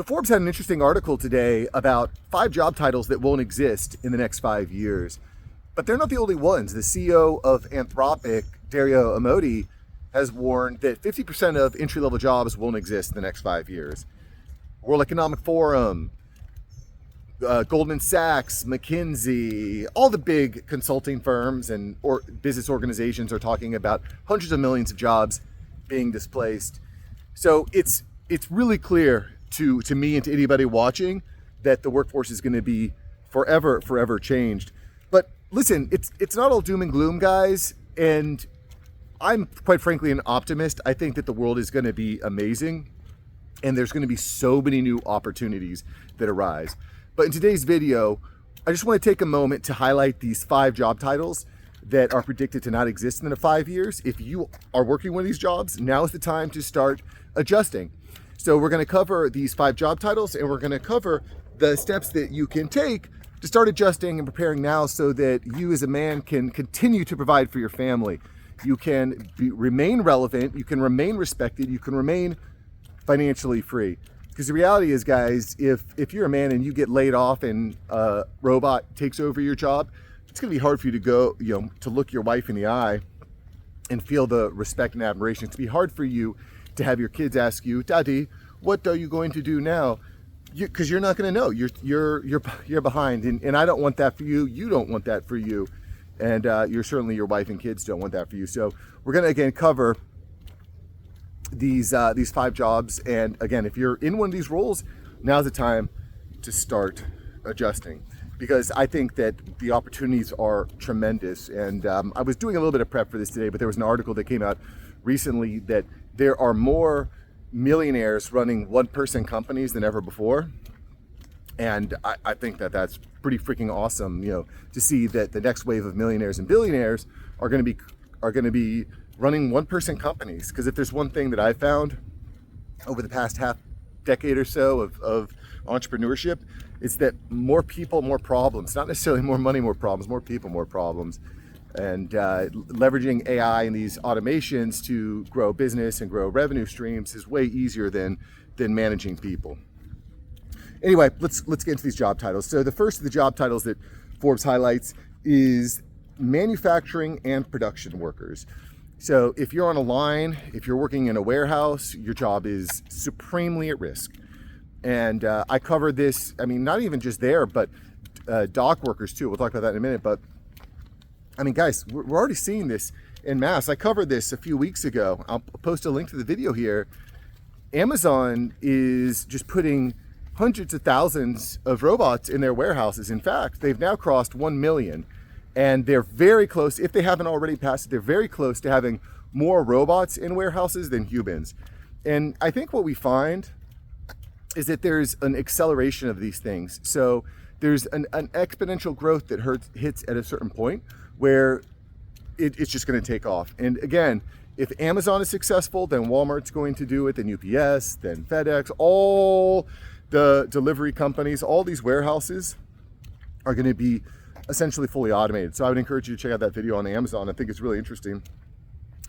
The Forbes had an interesting article today about 5 job titles that won't exist in the next 5 years. But they're not the only ones. The CEO of Anthropic, Dario Amodei, has warned that 50% of entry-level jobs won't exist in the next 5 years. World Economic Forum, Goldman Sachs, McKinsey, all the big consulting firms and business organizations are talking about hundreds of millions of jobs being displaced. So it's really clear to me and to anybody watching that the workforce is going to be forever changed. But listen, it's not all doom and gloom, guys. And I'm quite frankly an optimist. I think that the world is going to be amazing, and there's going to be so many new opportunities that arise. But in today's video, I just want to take a moment to highlight these 5 job titles that are predicted to not exist in the 5 years. If you are working one of these jobs, now is the time to start adjusting. So we're going to cover these 5 job titles, and we're going to cover the steps that you can take to start adjusting and preparing now so that you as a man can continue to provide for your family. You can remain relevant, you can remain respected, you can remain financially free. Because the reality is, guys, if you're a man and you get laid off and a robot takes over your job, it's going to be hard for you to go, to look your wife in the eye and feel the respect and admiration. It's going to be hard for you to have your kids ask you, "Daddy, what are you going to do now?" Because you're not going to know. You're behind, and I don't want that for you. You don't want that for you, and you're certainly your wife and kids don't want that for you. So we're going to again cover these 5 jobs, and again, if you're in one of these roles, now's the time to start adjusting, because I think that the opportunities are tremendous. And I was doing a little bit of prep for this today, but there was an article that came out recently that there are more millionaires running one-person companies than ever before. And I think that that's pretty freaking awesome, to see that the next wave of millionaires and billionaires are going to be running one-person companies. Because if there's one thing that I found over the past half decade or so of entrepreneurship, it's that more people, more problems. Not necessarily more money, more problems. More people, more problems. And leveraging AI and these automations to grow business and grow revenue streams is way easier than managing people. Anyway, let's get into these job titles. So the first of the job titles that Forbes highlights is manufacturing and production workers. So if you're on a line, if you're working in a warehouse, your job is supremely at risk. And I covered this, not even just there, but dock workers too. We'll talk about that in a minute. But guys, we're already seeing this en masse. I covered this a few weeks ago. I'll post a link to the video here. Amazon is just putting hundreds of thousands of robots in their warehouses. In fact, they've now crossed 1 million. And they're very close, if they haven't already passed it, they're very close to having more robots in warehouses than humans. And I think what we find is that there's an acceleration of these things. So there's an exponential growth that hits at a certain point where it's just going to take off. And again, if Amazon is successful, then Walmart's going to do it, then UPS, then FedEx, all the delivery companies, all these warehouses are going to be essentially fully automated. So I would encourage you to check out that video on Amazon. I think it's really interesting.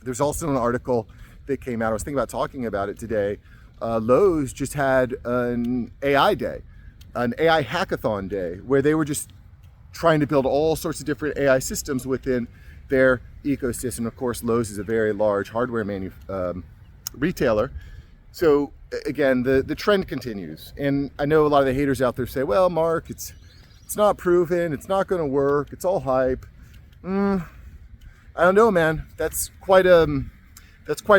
There's also an article that came out. I was thinking about talking about it today. Lowe's just had an AI day, an AI hackathon day, where they were just trying to build all sorts of different AI systems within their ecosystem. Of course, Lowe's is a very large hardware retailer. So again, the trend continues. And I know a lot of the haters out there say, well, Mark, it's not proven, it's not going to work, it's all hype. I don't know, man. That's quite a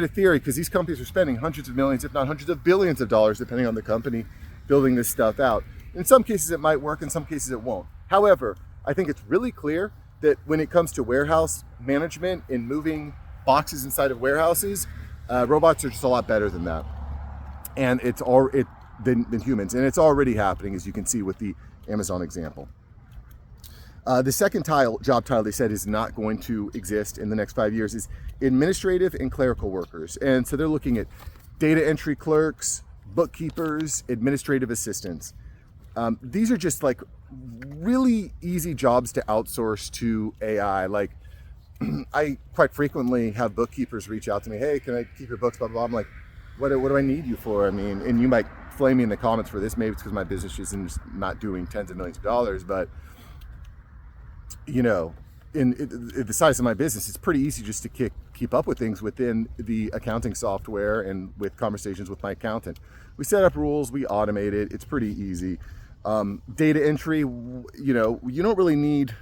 theory, because these companies are spending hundreds of millions, if not hundreds of billions of dollars, depending on the company, building this stuff out. In some cases it might work, in some cases it won't. However, I think it's really clear that when it comes to warehouse management and moving boxes inside of warehouses, robots are just a lot better than that. And than humans. And it's already happening, as you can see with the Amazon example. The second job title they said is not going to exist in the next 5 years is administrative and clerical workers. And so they're looking at data entry clerks, bookkeepers, administrative assistants. These are just like really easy jobs to outsource to AI. Like I quite frequently have bookkeepers reach out to me, hey, can I keep your books, blah, blah, blah. I'm like, what do I need you for? I mean, and you might flame me in the comments for this. Maybe it's because my business is not doing tens of millions of dollars, but you know, in the size of my business, it's pretty easy just to keep up with things within the accounting software and with conversations with my accountant. We set up rules, we automate it. It's pretty easy. Data entry, you know, you don't really need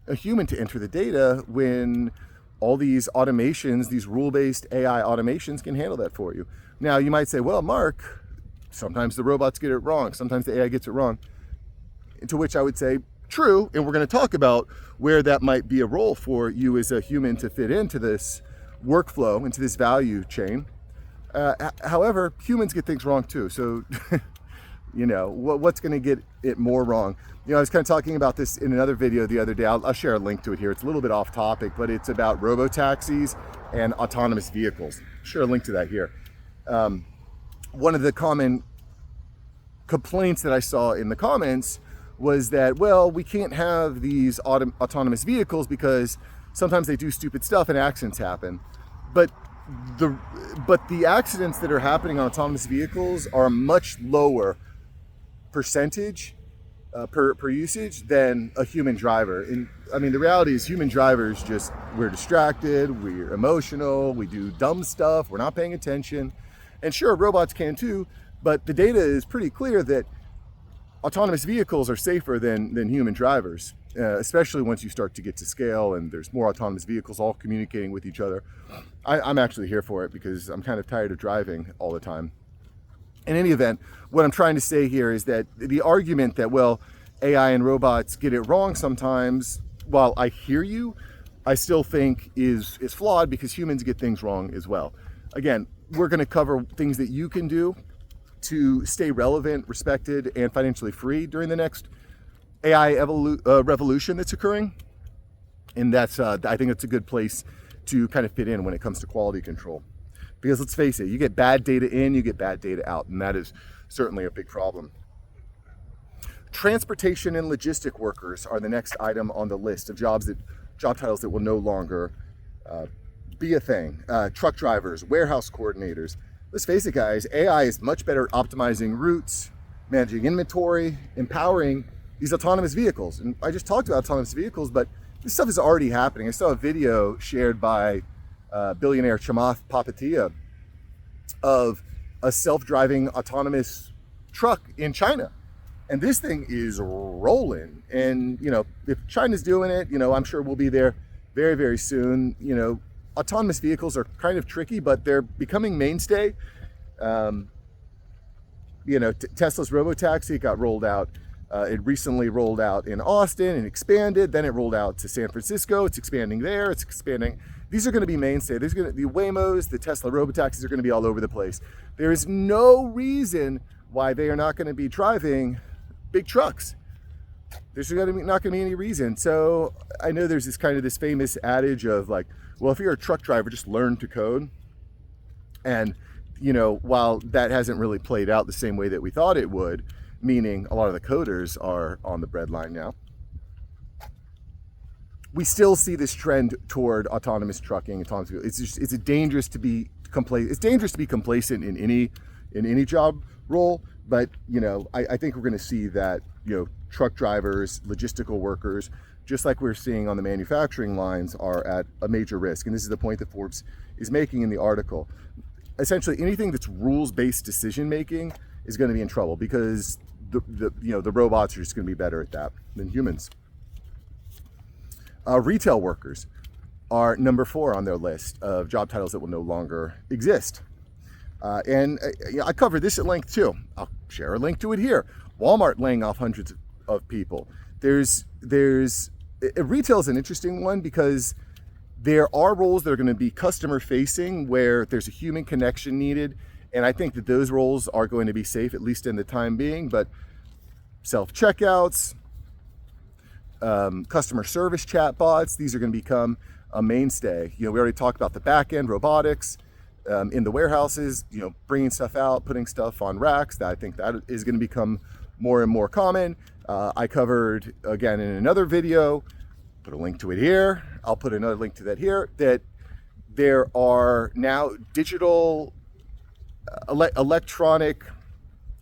a human to enter the data when all these automations, these rule-based AI automations can handle that for you. Now, you might say, well, Mark, sometimes the robots get it wrong. Sometimes the AI gets it wrong. To which I would say, true, and we're going to talk about where that might be a role for you as a human to fit into this workflow, into this value chain. However, humans get things wrong too. So, you know, what's going to get it more wrong? You know, I was kind of talking about this in another video the other day. I'll share a link to it here. It's a little bit off topic, but it's about robotaxis and autonomous vehicles. I'll share a link to that here. One of the common complaints that I saw in the comments was that, well, we can't have these autonomous vehicles because sometimes they do stupid stuff and accidents happen. But the accidents that are happening on autonomous vehicles are a much lower percentage per usage than a human driver. And I mean, the reality is human drivers we're distracted, we're emotional, we do dumb stuff, we're not paying attention. And sure, robots can too, but the data is pretty clear that autonomous vehicles are safer than human drivers, especially once you start to get to scale and there's more autonomous vehicles all communicating with each other. I'm actually here for it because I'm kind of tired of driving all the time. In any event, what I'm trying to say here is that the argument that, well, AI and robots get it wrong sometimes, while I hear you, I still think is flawed because humans get things wrong as well. Again, we're going to cover things that you can do to stay relevant, respected, and financially free during the next AI revolution that's occurring. And that's, I think it's a good place to kind of fit in when it comes to quality control. Because let's face it, you get bad data in, you get bad data out, and that is certainly a big problem. Transportation and logistic workers are the next item on the list of job titles that will no longer be a thing. Truck drivers, warehouse coordinators. Let's face it, guys, AI is much better at optimizing routes, managing inventory, empowering these autonomous vehicles. And I just talked about autonomous vehicles, but this stuff is already happening. I saw a video shared by billionaire Chamath Palihapitiya of a self-driving autonomous truck in China. And this thing is rolling. And, you know, if China's doing it, you know, I'm sure we'll be there very, very soon. You know, autonomous vehicles are kind of tricky, but they're becoming mainstay. You know, Tesla's Robotaxi got rolled out. It recently rolled out in Austin and expanded. Then it rolled out to San Francisco. It's expanding there. It's expanding. These are going to be mainstay. There's going to be Waymos, the Tesla Robotaxis are going to be all over the place. There is no reason why they are not going to be driving big trucks. There's not going to be any reason. So I know there's this famous adage of like, well, if you're a truck driver, just learn to code. And, you know, while that hasn't really played out the same way that we thought it would, meaning a lot of the coders are on the breadline now, we still see this trend toward autonomous trucking, autonomous vehicles. It's dangerous to be complacent. It's dangerous to be complacent in any job role. But, you know, I think we're going to see that, you know, truck drivers, logistical workers, just like we're seeing on the manufacturing lines, are at a major risk. And this is the point that Forbes is making in the article. Essentially, anything that's rules-based decision-making is going to be in trouble because the robots are just going to be better at that than humans. Retail workers are number 4 on their list of job titles that will no longer exist. And I covered this at length too. I'll share a link to it here. Walmart laying off hundreds of people. Retail is an interesting one because there are roles that are going to be customer facing where there's a human connection needed. And I think that those roles are going to be safe, at least in the time being. But self-checkouts, customer service chatbots, these are going to become a mainstay. You know, we already talked about the back end, robotics, in the warehouses, you know, bringing stuff out, putting stuff on racks. I think that is going to become more and more common. I covered, again, in another video, put a link to it here. I'll put another link to that here, that there are now digital, electronic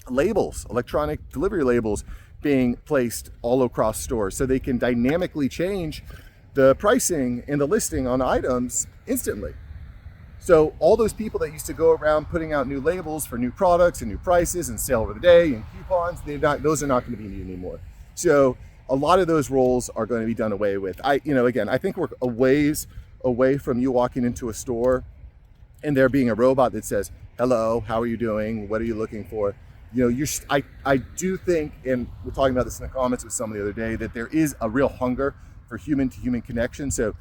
labels, electronic delivery labels being placed all across stores so they can dynamically change the pricing and the listing on items instantly. So all those people that used to go around putting out new labels for new products and new prices and sale over the day and coupons, those are not going to be needed anymore. So a lot of those roles are going to be done away with. I think we're a ways away from you walking into a store and there being a robot that says, "Hello, how are you doing? What are you looking for?" I do think, and we're talking about this in the comments with someone the other day, that there is a real hunger for human to human connection. So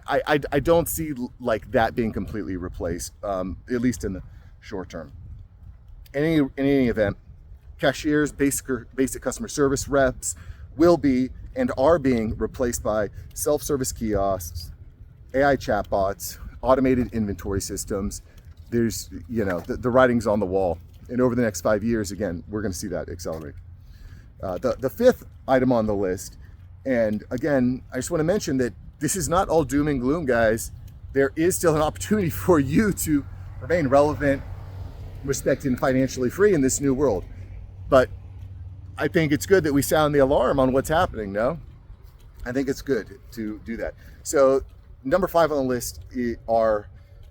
I don't see like that being completely replaced, at least in the short term. In any event, cashiers, basic customer service reps will be and are being replaced by self-service kiosks, AI chatbots, automated inventory systems. There's, the writing's on the wall. And over the next 5 years, again, we're going to see that accelerate. The fifth item on the list, and again, I just want to mention that this is not all doom and gloom, guys. There is still an opportunity for you to remain relevant, respected, and financially free in this new world. But I think it's good that we sound the alarm on what's happening, no? I think it's good to do that. So number 5 on the list are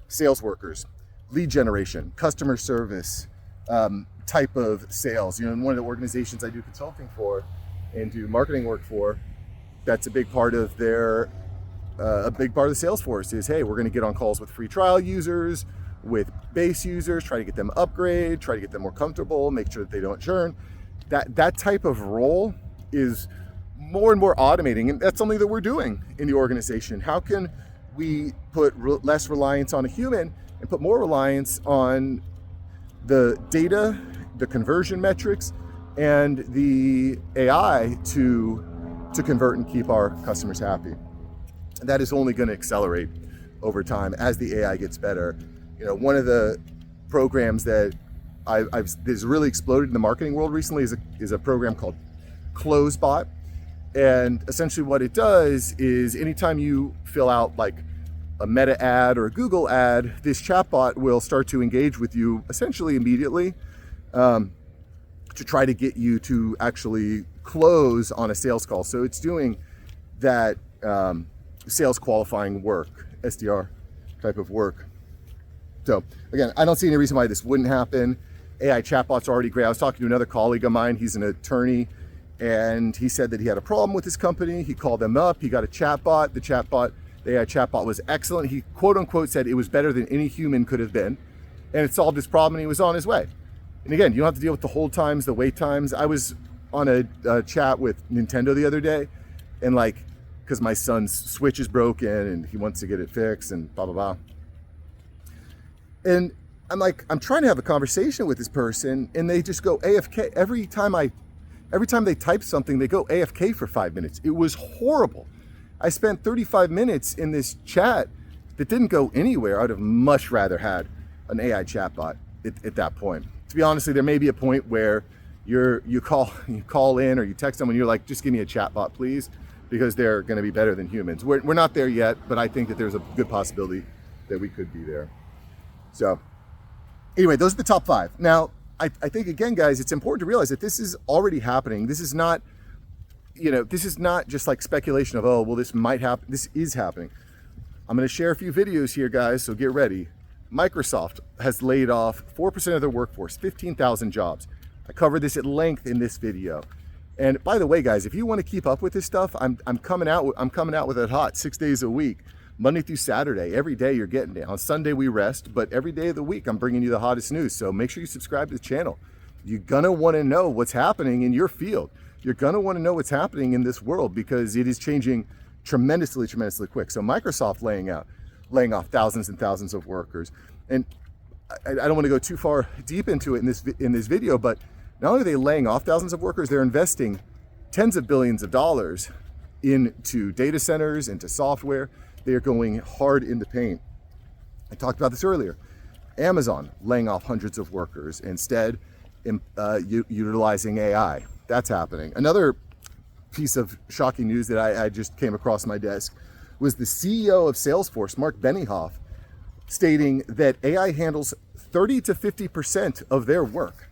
sales workers, lead generation, customer service, type of sales. In one of the organizations I do consulting for and do marketing work for, that's a big part of the sales force is, hey, we're going to get on calls with free trial users, with base users, try to get them upgrade, try to get them more comfortable, make sure that they don't churn. That type of role is more and more automating, and that's something that we're doing in the organization. How can we put less reliance on a human and put more reliance on the data, the conversion metrics, and the AI to convert and keep our customers happy? And that is only going to accelerate over time as the AI gets better. One of the programs that that's really exploded in the marketing world recently is a program called CloseBot. And essentially what it does is anytime you fill out like a Meta ad or a Google ad, this chatbot will start to engage with you essentially immediately to try to get you to actually close on a sales call. So it's doing that sales qualifying work, SDR type of work. So again, I don't see any reason why this wouldn't happen. AI chatbots are already great. I was talking to another colleague of mine. He's an attorney, and he said that he had a problem with his company. He called them up. He got a chatbot. The AI chatbot was excellent. He quote unquote said it was better than any human could have been, and it solved his problem, and he was on his way. And again, you don't have to deal with the hold times, the wait times. I was on a chat with Nintendo the other day, and because my son's Switch is broken and he wants to get it fixed and blah, blah, blah. And I'm trying to have a conversation with this person, and they just go AFK. Every time they type something, they go AFK for 5 minutes. It was horrible. I spent 35 minutes in this chat that didn't go anywhere. I'd have much rather had an AI chatbot at that point. To be honest, there may be a point where you call in or you text someone, you're like, just give me a chatbot, please, because they're going to be better than humans. We're not there yet, but I think that there's a good possibility that we could be there. So anyway, those are the top 5. Now, I think, again, guys, it's important to realize that this is already happening. This is not, just like speculation of, oh, well, this might happen. This is happening. I'm going to share a few videos here, guys, so get ready. Microsoft has laid off 4% of their workforce, 15,000 jobs. I covered this at length in this video. And by the way, guys, if you want to keep up with this stuff, I'm coming out with it hot 6 days a week, Monday through Saturday. Every day you're getting it. On Sunday we rest, but every day of the week I'm bringing you the hottest news. So make sure you subscribe to the channel. You're gonna want to know what's happening in your field. You're gonna want to know what's happening in this world because it is changing tremendously quick. So Microsoft laying off thousands and thousands of workers. And I don't want to go too far deep into it in this video, but not only are they laying off thousands of workers, they're investing tens of billions of dollars into data centers, into software. They are going hard in the paint. I talked about this earlier. Amazon laying off hundreds of workers, instead utilizing AI. That's happening. Another piece of shocking news that I just came across my desk was the CEO of Salesforce, Mark Benioff, stating that AI handles 30 to 50% of their work.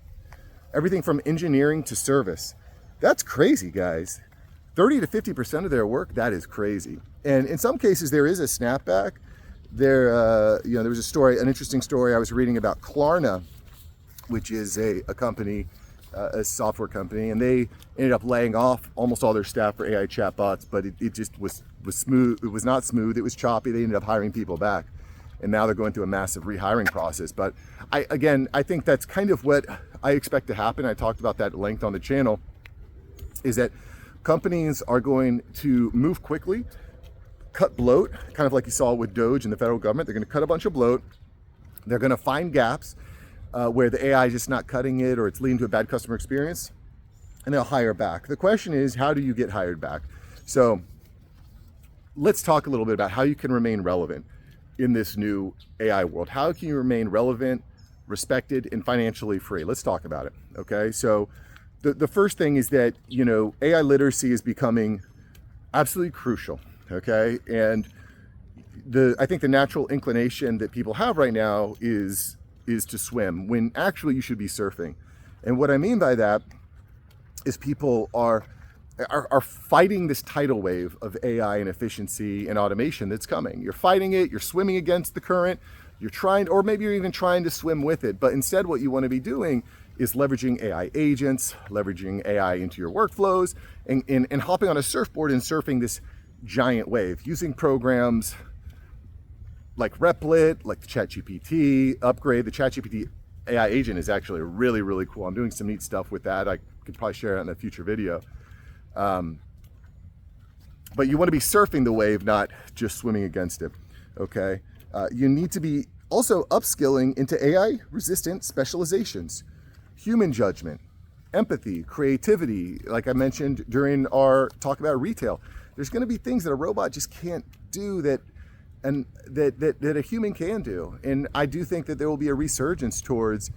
everything from engineering to service. That's crazy, guys. 30 to 50% of their work, that is crazy. And in some cases, there is a snapback. There was a story, an interesting story I was reading about Klarna, which is a company, a software company, and they ended up laying off almost all their staff for AI chatbots, but it just was smooth. It was not smooth. It was choppy. They ended up hiring people back, and now they're going through a massive rehiring process. But I think that's kind of what I expect to happen. I talked about that at length on the channel, is that companies are going to move quickly, cut bloat, kind of like you saw with Doge and the federal government. They're going to cut a bunch of bloat. They're going to find gaps where the AI is just not cutting it, or it's leading to a bad customer experience, and they'll hire back. The question is, how do you get hired back? So let's talk a little bit about how you can remain relevant in this new AI world. How can you remain relevant, respected, and financially free? Let's talk about it, okay? So the first thing is that, AI literacy is becoming absolutely crucial, okay? And I think the natural inclination that people have right now is to swim, when actually you should be surfing. And what I mean by that is people are fighting this tidal wave of AI and efficiency and automation that's coming. You're fighting it, you're swimming against the current, you're trying, or maybe you're even trying to swim with it. But instead, what you want to be doing is leveraging AI agents, leveraging AI into your workflows, and hopping on a surfboard and surfing this giant wave, using programs like Replit, like the ChatGPT upgrade. The ChatGPT AI agent is actually really, really cool. I'm doing some neat stuff with that. I could probably share it in a future video. But you want to be surfing the wave, not just swimming against it, okay? You need to be also upskilling into AI-resistant specializations, human judgment, empathy, creativity, like I mentioned during our talk about retail. There's going to be things that a robot just can't do that a human can do. And I do think that there will be a resurgence towards,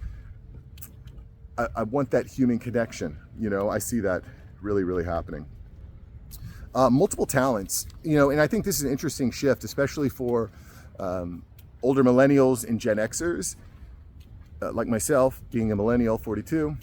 I want that human connection. I see that really, really happening. Multiple talents, and I think this is an interesting shift, especially for older millennials and Gen Xers, like myself, being a millennial, 42.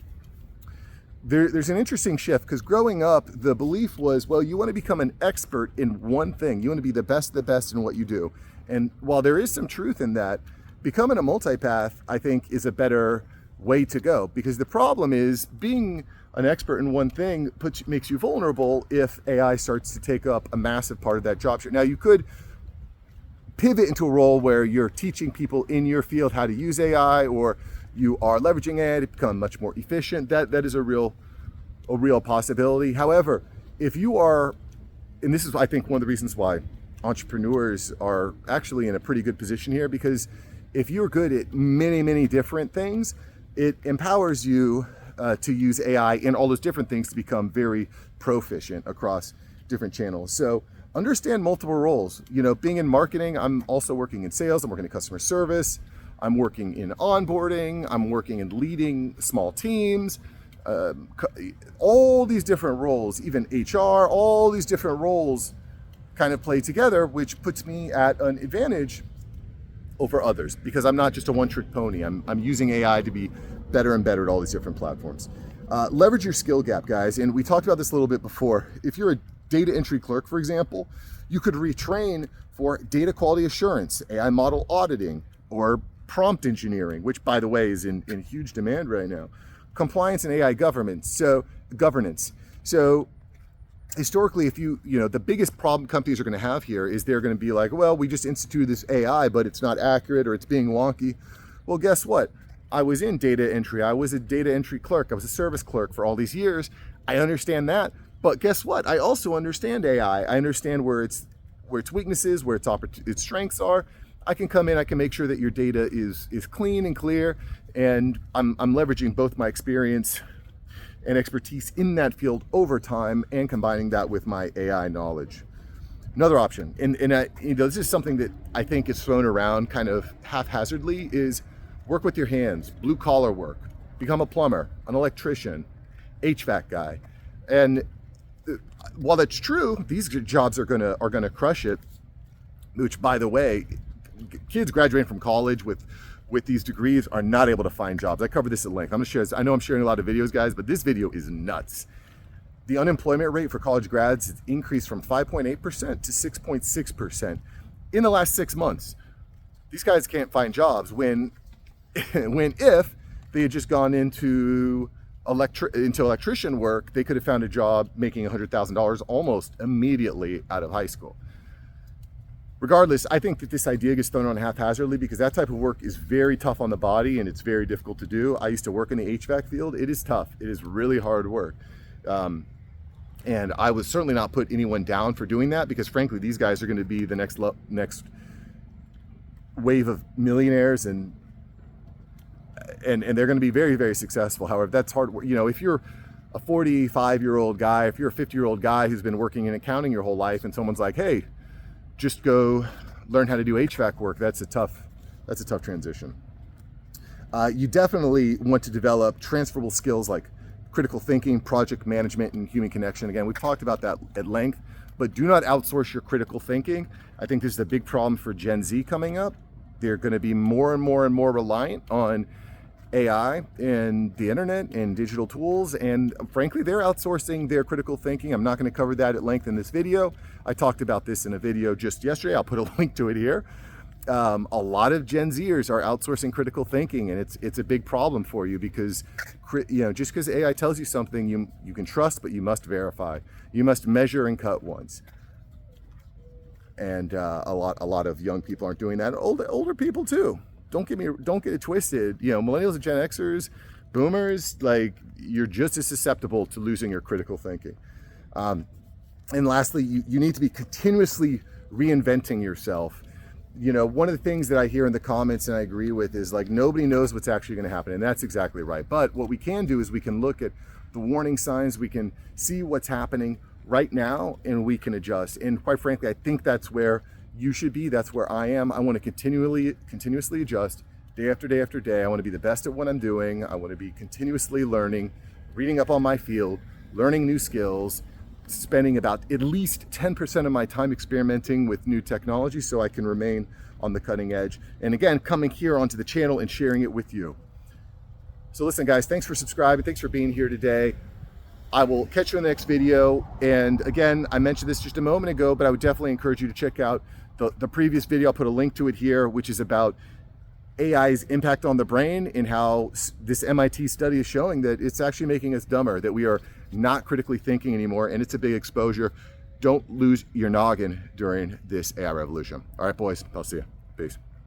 There's an interesting shift, because growing up, the belief was, well, you want to become an expert in one thing. You want to be the best of the best in what you do. And while there is some truth in that, becoming a multipath, I think, is a better way to go. Because the problem is, being an expert in one thing makes you vulnerable if AI starts to take up a massive part of that job share. Now, you could pivot into a role where you're teaching people in your field how to use AI, or you are leveraging AI to become much more efficient. That is a real possibility. However, if you are, and this is, I think, one of the reasons why entrepreneurs are actually in a pretty good position here, because if you're good at many, many different things, it empowers you to use AI and all those different things to become very proficient across different channels. So understand multiple roles. Being in marketing, I'm also working in sales, I'm working in customer service, I'm working in onboarding, I'm working in leading small teams, all these different roles, even HR, all these different roles kind of play together, which puts me at an advantage over others, because I'm not just a one-trick pony. I'm using AI to be better and better at all these different platforms. Leverage your skill gap, guys. And we talked about this a little bit before. If you're a data entry clerk, for example, you could retrain for data quality assurance, AI model auditing, or prompt engineering, which, by the way, is in huge demand right now. Compliance and AI governance. So historically, if the biggest problem companies are going to have here is they're going to be like, well, we just instituted this AI, but it's not accurate, or it's being wonky. Well, guess what? I was in data entry. I was a data entry clerk. I was a service clerk for all these years. I understand that. But guess what? I also understand AI. I understand where its weaknesses, where its strengths are. I can come in, I can make sure that your data is clean and clear, and I'm leveraging both my experience and expertise in that field over time, and combining that with my AI knowledge. Another option, and this is something that I think is thrown around kind of haphazardly, is work with your hands, blue collar work, become a plumber, an electrician, HVAC guy. And while that's true, these jobs are gonna crush it, which, by the way, kids graduating from college with with these degrees are not able to find jobs. I cover this at length. I know I'm sharing a lot of videos, guys, but this video is nuts. The unemployment rate for college grads has increased from 5.8% to 6.6% in the last 6 months. These guys can't find jobs when if they had just gone into electrician work, they could have found a job making $100,000 almost immediately out of high school. Regardless, I think that this idea gets thrown on haphazardly because that type of work is very tough on the body and it's very difficult to do. I used to work in the HVAC field. It is tough. It is really hard work. And I would certainly not put anyone down for doing that because frankly, these guys are going to be the next wave of millionaires and they're going to be very, very successful. However, that's hard work. You know, if you're a 45-year-old guy, if you're a 50-year-old guy who's been working in accounting your whole life and someone's like, hey, just go learn how to do HVAC work, that's a tough transition. You definitely want to develop transferable skills like critical thinking, project management, and human connection. Again, we've talked about that at length, but do not outsource your critical thinking. I think this is a big problem for Gen Z coming up. They're going to be more and more and more reliant on AI and the internet and digital tools, and frankly, they're outsourcing their critical thinking. I'm not going to cover that at length in this video. I talked about this in a video just yesterday. I'll put a link to it here. A lot of Gen Zers are outsourcing critical thinking, and it's a big problem for you because, you know, just because AI tells you something you can trust, but you must verify. You must measure and cut once. And a lot of young people aren't doing that. Older people too. Don't get it twisted. You know, millennials and Gen Xers, boomers, like you're just as susceptible to losing your critical thinking. And lastly, you need to be continuously reinventing yourself. You know, one of the things that I hear in the comments and I agree with is like, nobody knows what's actually going to happen. And that's exactly right. But what we can do is we can look at the warning signs. We can see what's happening right now and we can adjust. And quite frankly, I think that's where you should be. That's where I am. I want to continuously adjust day after day after day. I want to be the best at what I'm doing. I want to be continuously learning, reading up on my field, learning new skills, spending about at least 10% of my time experimenting with new technology so I can remain on the cutting edge. And again, coming here onto the channel and sharing it with you. So listen, guys, thanks for subscribing. Thanks for being here today. I will catch you in the next video. And again, I mentioned this just a moment ago, but I would definitely encourage you to check out the previous video. I'll put a link to it here, which is about AI's impact on the brain and how this MIT study is showing that it's actually making us dumber, that we are not critically thinking anymore, and it's a big exposure. Don't lose your noggin during this AI revolution. All right, boys, I'll see you. Peace.